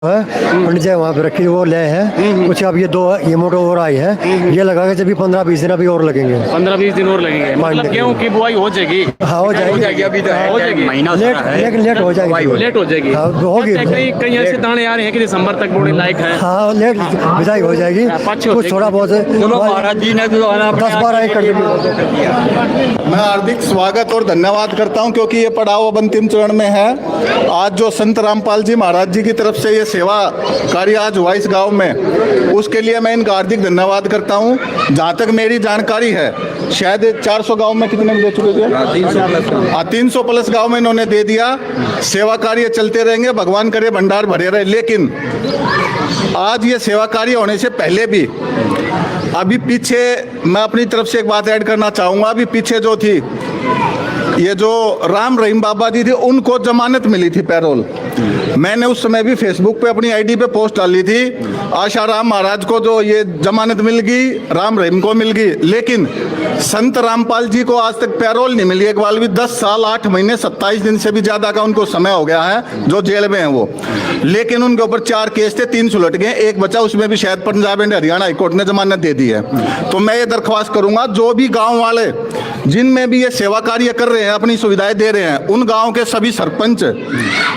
है पंडित जी वहाँ पे रखी वो ले है कुछ। अब ये मोटर और आई है, ये लगा के जब 15-20 दिन अभी और लगेंगे। 15-20 दिन और लगेंगे, मतलब गेहूं की बुआई हो जाएगी? हाँ हो जाएगी, अभी तो हो जाएगी, महीना लेकिन लेट हो जाएगी, लेट हो जाएगी। हाँ, होगी। कहीं ऐसे दाने आ रहे हैं कि दिसंबर तक बोने लायक है। हाँ लेट बिजाई हो जाएगी, कुछ थोड़ा बहुत चलो महाराज जी ने तो 10-12 एकड़ मैं हार्दिक स्वागत और धन्यवाद करता हूं, क्योंकि ये पड़ाव अब अंतिम चरण में है। आज जो संत रामपाल जी महाराज जी की तरफ से ये सेवा कार्य आज हुआ इस गांव में, उसके लिए मैं इनका हार्दिक धन्यवाद करता हूं। जहां तक मेरी जानकारी है, शायद 400 गांव में कितने में दे चुके थे? 300 प्लस गांव में इन्होंने दे दिया। सेवा कार्य चलते रहेंगे, भगवान करे भंडार भरे रहे। लेकिन आज ये सेवा कार्य होने से पहले भी अभी पीछे मैं अपनी तरफ से एक बात ऐड करना चाहूँगा। अभी पीछे जो थी ये जो राम रहीम बाबा जी थे, उनको जमानत मिली थी, पैरोल। मैंने उस समय भी फेसबुक पे अपनी आईडी पे पोस्ट डाली थी, आशाराम महाराज को जो ये जमानत मिल गई, राम रहीम को मिल गई, लेकिन संत रामपाल जी को आज तक पैरोल नहीं मिली एक बार भी। 10 साल 8 महीने 27 दिन से भी ज़्यादा का उनको समय हो गया है जो जेल में है वो। लेकिन उनके ऊपर 4 केस थे, 3 सुलट गए, एक बचा, उसमें भी शायद पंजाब एंड हरियाणा हाईकोर्ट ने जमानत दे दी है। तो मैं ये दरख्वास्त करूंगा, जो भी गाँव वाले जिनमें भी ये सेवा कार्य कर रहे हैं, अपनी सुविधाएं दे रहे हैं, उन गाँव के सभी सरपंच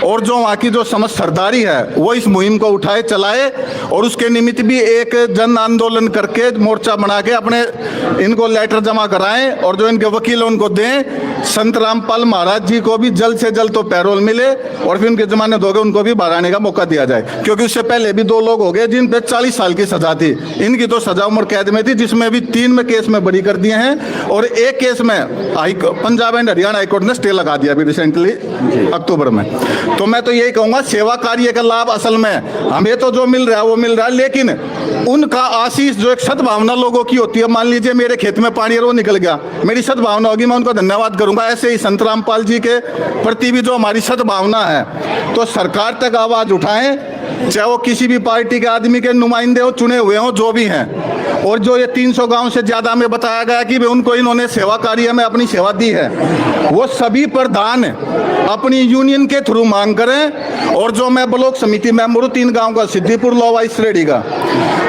और जो वहाँ की जो समस्त सरदारी है वो इस मुहिम को उठाए चलाए, और उसके निमित्त भी एक जन आंदोलन करके मोर्चा बना के अपने इनको लेटर जमा कराएं, और जो इनके वकील उनको दें। संत रामपाल महाराज जी को भी जल्द से जल्द तो पैरोल मिले, और फिर उनके जमानत हो गए, उनको भी बाहर आने का मौका दिया जाए। क्योंकि उससे पहले भी 2 लोग हो गए जिन पे 40 साल की सजा थी, इनकी तो सजा उम्र कैद में थी, जिसमें भी 3 में केस में बरी कर दिए हैं, और एक केस में पंजाब एंड हरियाणा हाईकोर्ट ने स्टे लगा दिया अभी रिसेंटली अक्टूबर में। तो मैं तो यही कहूँगा, सेवा कार्य का लाभ असल में हमें तो जो मिल रहा है वो मिल रहा है, लेकिन उनका आशीष जो एक सद्भावना लोगों की होती है, मान लीजिए मेरे खेत में पानी वो निकल गया, मेरी सद्भावना होगी, मैं उनको धन्यवाद करूंगा। ऐसे ही संत रामपाल जी के प्रति भी जो हमारी सद्भावना है, तो सरकार तक आवाज उठाएं, चाहे वो किसी भी पार्टी के आदमी के नुमाइंदे हो, चुने हुए हो, जो भी हैं। और जो ये 300 गांव से ज्यादा में बताया गया कि उनको इन्होंने सेवा कार्य में अपनी सेवा दी है, वो सभी प्रधान अपनी यूनियन के थ्रू मांग करें। और जो मैं ब्लॉक समिति मेंबर हूँ 3 गांव का, सिद्दीपुर, लोवा, इसरेडी का,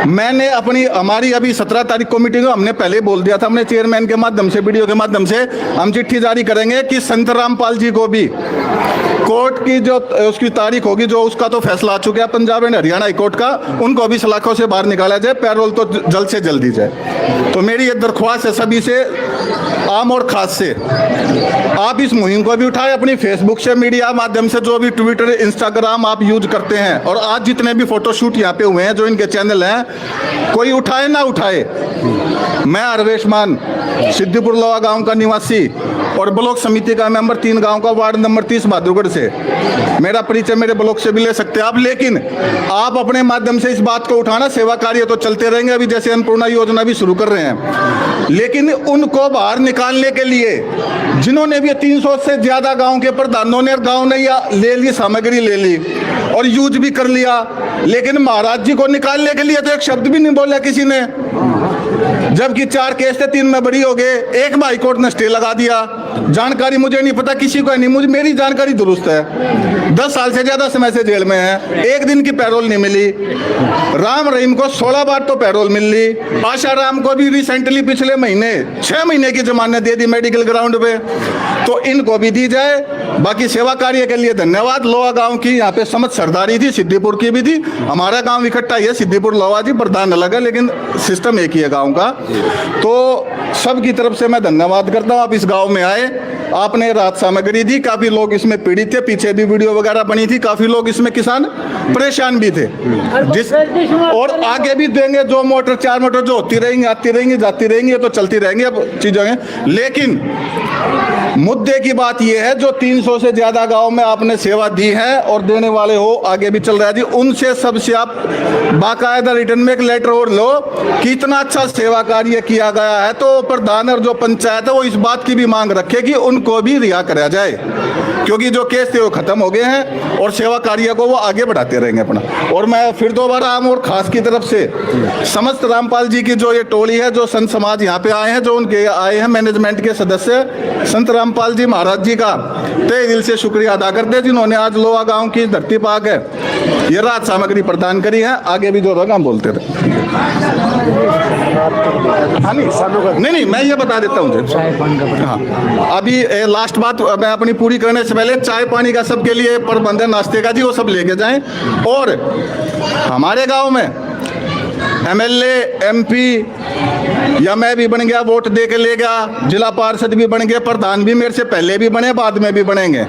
मैंने हमारी अभी 17 तारीख को मीटिंग, हमने पहले बोल दिया था, हमने चेयरमैन के माध्यम से, वीडियो के माध्यम से हम चिट्ठी जारी करेंगे कि संत रामपाल जी को भी कोर्ट की जो उसकी तारीख होगी, जो उसका तो फैसला आ चुका है पंजाब एंड हरियाणा हाईकोर्ट का, उनको भी सलाखों से बाहर निकाला जाए, पैरोल तो जल्द से जल्द दी जाए। तो मेरी ये दरख्वास्त है सभी से, आम और खास से, आप इस मुहिम को भी उठाएं, अपनी फेसबुक से, मीडिया माध्यम से, जो भी ट्विटर इंस्टाग्राम आप यूज करते हैं, और आज जितने भी फोटोशूट यहाँ पे हुए हैं, जो इनके चैनल हैं, कोई उठाए ना उठाए, मैं हरवेश मान, सिद्दीपुर लोवा गांव का निवासी और ब्लॉक समिति का मेंबर, 3 गांव का, वार्ड नंबर 30 बहादुरगढ़ से, मेरा परिचय मेरे ब्लॉक से भी ले सकते हैं आप। लेकिन आप अपने माध्यम से इस बात को उठाना, सेवा कार्य तो चलते रहेंगे, अभी जैसे अन्नपूर्णा योजना भी शुरू कर रहे हैं, लेकिन उनको बाहर निकालने के लिए जिन्होंने भी 300 से ज्यादा गाँव के प्रधानों ने, गाँव ने या ले ली, सामग्री ले ली और यूज भी कर लिया, लेकिन महाराज जी को निकालने के लिए तो एक शब्द भी नहीं बोला किसी ने। जबकि 4 केस थे, 3 में बरी हो गए, एक में हाईकोर्ट ने स्टे लगा दिया। जानकारी मुझे नहीं पता, किसी को नहीं, मुझे मेरी जानकारी दुरुस्त है, 10 साल से ज्यादा समय से जेल में है, 1 दिन की पैरोल नहीं मिली। राम रहीम को 16 बार तो पैरोल मिल ली, आशाराम को भी रिसेंटली पिछले महीने 6 महीने की जमानत दे दी मेडिकल ग्राउंड पे, तो इनको भी दी जाए। बाकी सेवा कार्य के लिए धन्यवाद। लोहा गांव की यहाँ पे समझ सरदारी थी, सिद्दीपुर की भी थी, हमारा गांव इकट्ठा ही है, सिद्दीपुर लोहा जी, प्रधान अलग है, लेकिन सिस्टम एक ही है गांव का। तो सब की तरफ से मैं धन्यवाद करता हूँ, आप इस गांव में आए, आपने राहत सामग्री दी, काफी लोग इसमें पीड़ित थे, पीछे भी वीडियो वगैरह बनी थी, काफी लोग इसमें किसान परेशान भी थे, और आगे भी देंगे। जो मोटर 4 मोटर जो होती रहेंगी, आती रहेंगी, जाती रहेंगी, तो चलती रहेंगी अब चीजें। लेकिन मुद्दे की बात यह है, जो 300 से ज्यादा गांव में आपने सेवा दी है और देने वाले हो, आगे भी चल रहा है जी, उनसे सबसे आप बाकायदा रिटर्न में एक लेटर और लो कि इतना अच्छा सेवा कार्य किया गया है, तो प्रधान और जो पंचायत है वो इस बात की भी मांग रखे कि उनको इनको भी रिहा कराया जाए, क्योंकि जो केस थे वो खत्म हो गए हैं और सेवा कार्य को वो आगे बढ़ाते रहेंगे अपना। और मैं फिर दोबारा आम और खास की तरफ से समस्त रामपाल जी की जो ये टोली है, जो संत समाज यहाँ पे आए हैं, जो उनके आए हैं मैनेजमेंट के सदस्य, संत रामपाल जी महाराज जी का तहे दिल से शुक्रिया अदा करते हैं, जिन्होंने आज लोहा गांव की धरती पाक है ये राहत सामग्री प्रदान करी है। आगे भी जो रहेगा हम बोलते रहे। हाँ नहीं मैं ये बता देता हूँ। हाँ अभी लास्ट बात मैं अपनी पूरी करने से पहले, चाय पानी का सबके लिए प्रबंध है, नाश्ते का जी, वो सब लेके जाएं। और हमारे गांव में एमएलए एमपी या मैं भी बन गया, वोट दे के ले गया, जिला पार्षद भी बन गए, प्रधान भी मेरे से पहले भी बने, बाद में भी बनेंगे,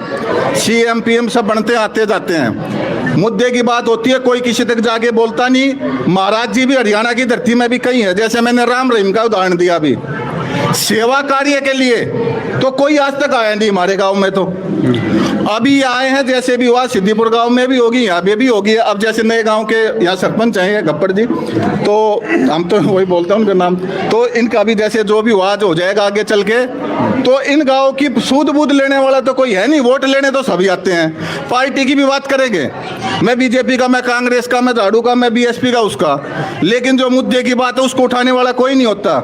सीएम पीएम सब बनते आते जाते हैं। मुद्दे की बात होती है, कोई किसी तक जाके बोलता नहीं। महाराज जी भी हरियाणा की धरती में भी कई है, जैसे मैंने राम रहीम का उदाहरण दिया। अभी सेवा कार्य के लिए तो कोई आज तक आया नहीं हमारे गांव में, तो अभी आए हैं, जैसे भी हुआ सिद्दीपुर गांव में भी होगी, यहाँ पे भी होगी। अब जैसे नए गांव के यहाँ सरपंच हैं गप्पड़ जी, तो हम तो वही बोलते हैं उनका नाम, तो इनका भी जैसे जो भी हुआ जो हो जाएगा आगे चल के। तो इन गाँव की सूद बूद लेने वाला तो कोई है नहीं, वोट लेने तो सभी आते हैं। पार्टी की भी बात करेंगे, मैं बीजेपी का, मैं कांग्रेस का, मैं झाड़ू का, मैं बीएसपी का, उसका, लेकिन जो मुद्दे की बात है उसको उठाने वाला कोई नहीं होता,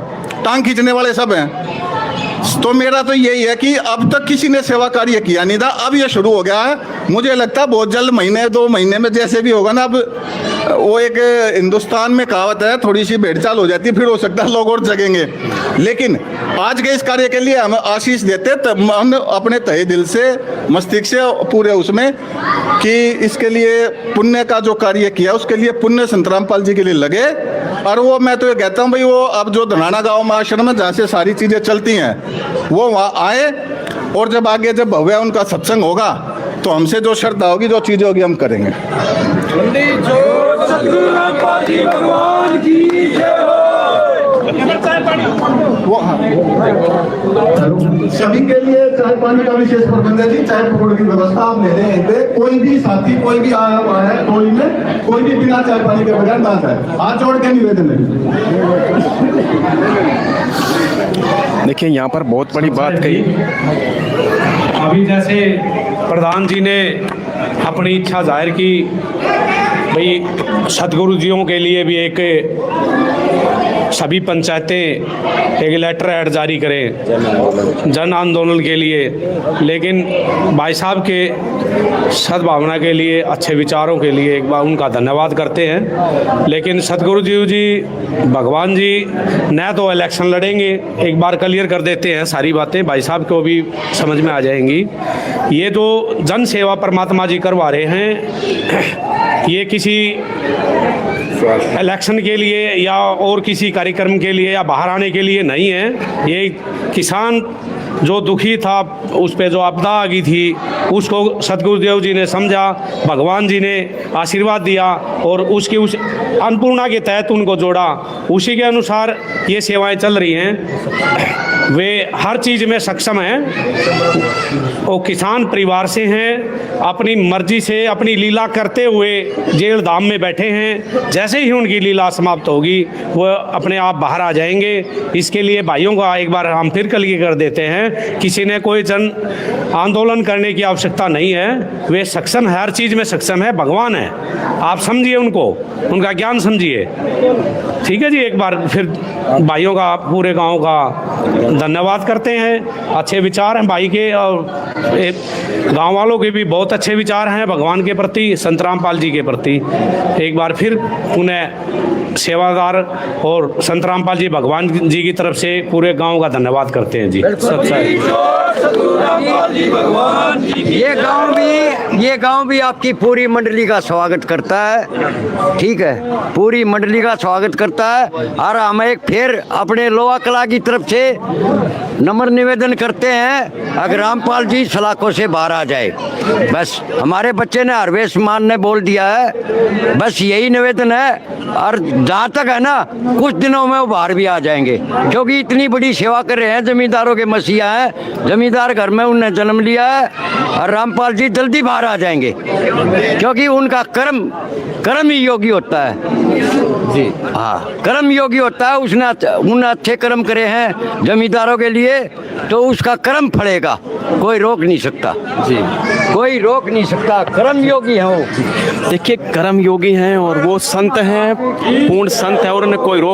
टांग खींचने वाले सब हैं। तो मेरा तो यही है कि अब तक किसी ने सेवा कार्य किया नहीं था, अब ये शुरू हो गया है। मुझे लगता है बहुत जल्द, महीने 2 महीने में जैसे भी होगा ना, अब वो एक हिंदुस्तान में कहावत है, थोड़ी सी भेड़चाल हो जाती है, फिर हो सकता है लोग और जगेंगे। लेकिन आज के इस कार्य के लिए हम आशीष देते, तब हम अपने तहे दिल से, मस्तिष्क से पूरे उसमें कि इसके लिए पुण्य का जो कार्य किया उसके लिए पुण्य संत रामपाल जी के लिए लगे। और वो मैं तो ये कहता हूँ भाई, वो अब जो धनाना गाँव में आश्रम है जहाँ से सारी चीज़ें चलती हैं, वो वहाँ आए, और जब आगे जब भव्य उनका सत्संग होगा तो हमसे जो श्रद्धा होगी, जो चीज़ें होगी, हम करेंगे। वो हाँ, सभी के लिए चाय पानी का विशेष प्रबंध है जी, चाय पकौड़े की व्यवस्था आप ले लें। पे कोई भी साथी, कोई भी आया हुआ है टोली में, कोई भी बिना चाय पानी के बगैर ना जाए, हाथ जोड़ के निवेदन है। देखिए यहाँ पर बहुत बड़ी बात कही। अभी जैसे प्रधान जी ने अपनी इच्छा जाहिर की, भाई सतगुरु जियों के लिए भी एक सभी पंचायतें एक लेटर ऐड जारी करें जन आंदोलन के लिए। लेकिन भाई साहब के सद्भावना के लिए, अच्छे विचारों के लिए एक बार उनका धन्यवाद करते हैं। लेकिन सतगुरु जी भगवान जी न तो इलेक्शन लड़ेंगे, एक बार क्लियर कर देते हैं सारी बातें, भाई साहब को भी समझ में आ जाएंगी। ये जो जन सेवा परमात्मा जी करवा रहे हैं, ये किसी इलेक्शन के लिए या और किसी कार्यक्रम के लिए या बाहर आने के लिए नहीं है। ये किसान जो दुखी था, उस पे जो आपदा आ गई थी, उसको सतगुरुदेव जी ने समझा, भगवान जी ने आशीर्वाद दिया और उसकी उस अन्नपूर्णा के तहत उनको जोड़ा। उसी के अनुसार ये सेवाएं चल रही हैं। वे हर चीज़ में सक्षम हैं। वो किसान परिवार से हैं, अपनी मर्जी से अपनी लीला करते हुए जेल धाम में बैठे हैं। जैसे ही उनकी लीला समाप्त होगी वो अपने आप बाहर आ जाएंगे। इसके लिए भाइयों का एक बार हम फिर क्लियर कर देते हैं, किसी ने कोई जन आंदोलन करने की आवश्यकता नहीं है। वे सक्षम है, हर चीज़ में सक्षम है, भगवान है। आप समझिए उनको, उनका ज्ञान समझिए। ठीक है जी, एक बार फिर भाइयों का, पूरे गांव का धन्यवाद करते हैं। अच्छे विचार हैं भाई के, और गांव वालों के भी बहुत अच्छे विचार हैं भगवान के प्रति, संत रामपाल जी के प्रति। एक बार फिर उन्हें सेवादार और संत रामपाल जी भगवान जी की तरफ से पूरे गांव का धन्यवाद करते हैं जी। ये गांव भी आपकी पूरी मंडली का स्वागत करता है। ठीक है, पूरी मंडली का स्वागत करता है। और हम एक फिर अपने लोहा कला की तरफ से नम्र निवेदन करते हैं, अगर रामपाल जी सलाखों से बाहर आ जाए। बस हमारे बच्चे ने, हरवेश मान ने बोल दिया है, बस यही निवेदन है। और जहाँ तक है ना, कुछ दिनों में वो बाहर भी आ जाएंगे, क्योंकि इतनी बड़ी सेवा कर रहे हैं। जमींदारों के मसीहा हैं, जमींदार घर में उन्हें जन्म लिया है, और रामपाल जी जल्दी बाहर आ जाएंगे, क्योंकि उनका कर्म ही योगी होता है। जी हाँ, कर्म योगी होता है, उसने उन अच्छे कर्म करे हैं जमींदारों के लिए तो उसका कर्म फलेगा, कोई रोक नहीं सकता जी। कोई रोक नहीं सकता, कर्म योगी है वो। देखिए कर्म योगी हैं और वो संत हैं, पूर्ण संत है और उन्हें कोई रोक